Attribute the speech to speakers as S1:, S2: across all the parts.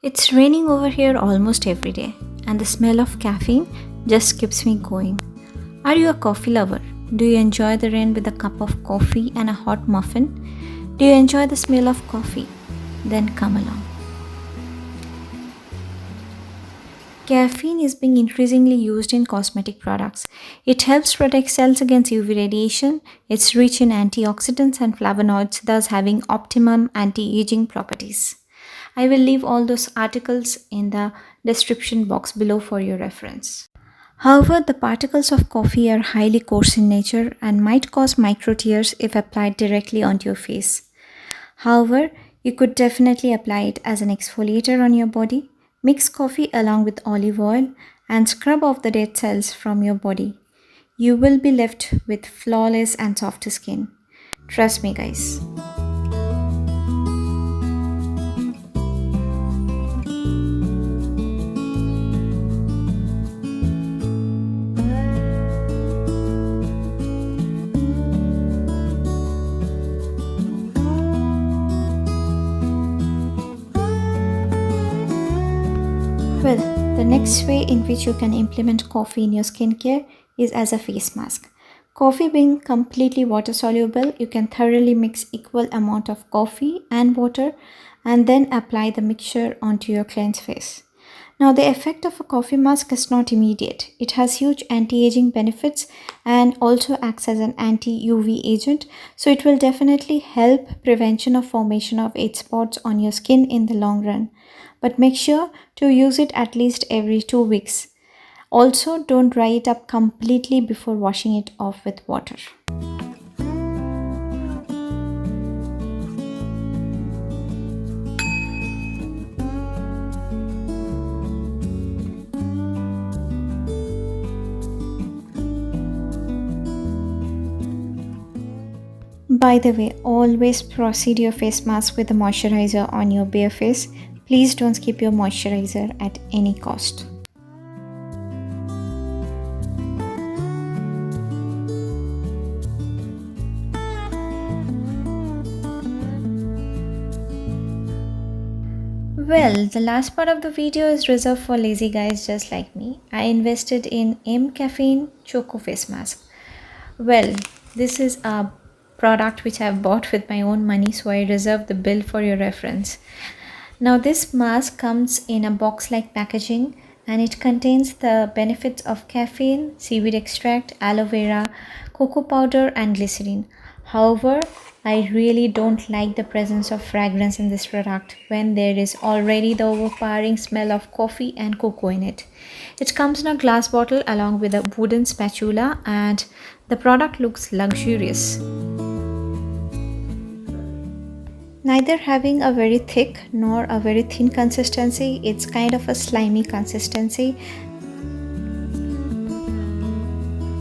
S1: It's raining over here almost every day, and the smell of caffeine just keeps me going. Are you a coffee lover? Do you enjoy the rain with a cup of coffee and a hot muffin? Do you enjoy the smell of coffee? Then come along. Caffeine is being increasingly used in cosmetic products. It helps protect cells against UV radiation. It's rich in antioxidants and flavonoids, thus having optimum anti-aging properties. I will leave all those articles in the description box below for your reference. However, the particles of coffee are highly coarse in nature and might cause micro tears if applied directly onto your face. However, you could definitely apply it as an exfoliator on your body. Mix coffee along with olive oil and scrub off the dead cells from your body. You will be left with flawless and soft skin. Trust me, guys. Well, the next way in which you can implement coffee in your skincare is as a face mask. Coffee being completely water soluble, you can thoroughly mix equal amount of coffee and water and then apply the mixture onto your cleansed face. Now, the effect of a coffee mask is not immediate. It has huge anti-aging benefits and also acts as an anti-UV agent. So it will definitely help prevention of formation of age spots on your skin in the long run. But make sure to use it at least every 2 weeks. Also, don't dry it up completely before washing it off with water. By the way, always proceed your face mask with a moisturizer on your bare face. Please don't skip your moisturizer at any cost. Well, the last part of the video is reserved for lazy guys just like me. I invested in Mcaffeine Choco Face Mask. Well, this is a product which I've bought with my own money, so I reserve the bill for your reference. Now this mask comes in a box-like packaging and it contains the benefits of caffeine, seaweed extract, aloe vera, cocoa powder and glycerin. However, I really don't like the presence of fragrance in this product when there is already the overpowering smell of coffee and cocoa in it. It comes in a glass bottle along with a wooden spatula and the product looks luxurious. Neither having a very thick nor a very thin consistency, it's kind of a slimy consistency.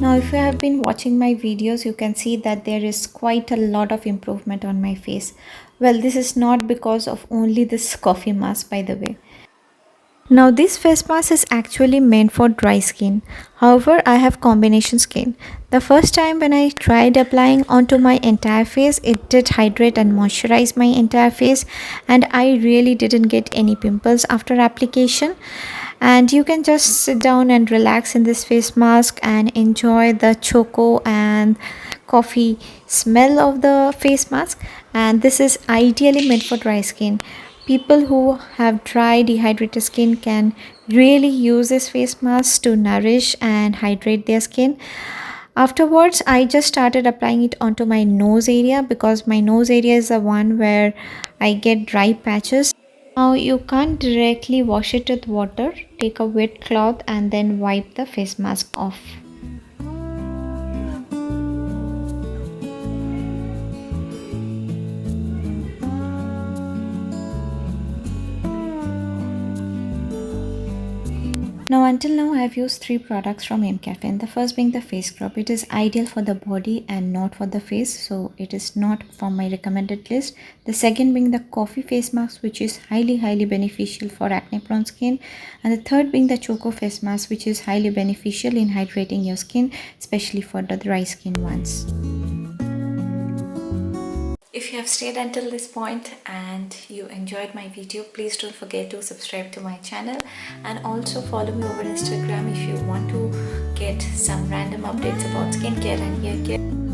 S1: Now if you have been watching my videos, you can see that there is quite a lot of improvement on my face. Well, this is not because of only this coffee mask, by the way. Now this face mask is actually meant for dry skin. However, I have combination skin. The first time when I tried applying onto my entire face, it did hydrate and moisturize my entire face and I really didn't get any pimples after application. And you can just sit down and relax in this face mask and enjoy the choco and coffee smell of the face mask. And this is ideally meant for dry skin. People who have dry, dehydrated skin can really use this face mask to nourish and hydrate their skin. Afterwards, I just started applying it onto my nose area because my nose area is the one where I get dry patches. Now you can't directly wash it with water. Take a wet cloth and then wipe the face mask off. Now until now I have used 3 products from Mcaffeine. The first being the face scrub. It is ideal for the body and not for the face, so it is not from my recommended list. The second being the coffee face mask, which is highly beneficial for acne prone skin. And the third being the choco face mask, which is highly beneficial in hydrating your skin, especially for the dry skin ones. If you have stayed until this point and you enjoyed my video, please don't forget to subscribe to my channel and also follow me over Instagram if you want to get some random updates about skincare and hair care.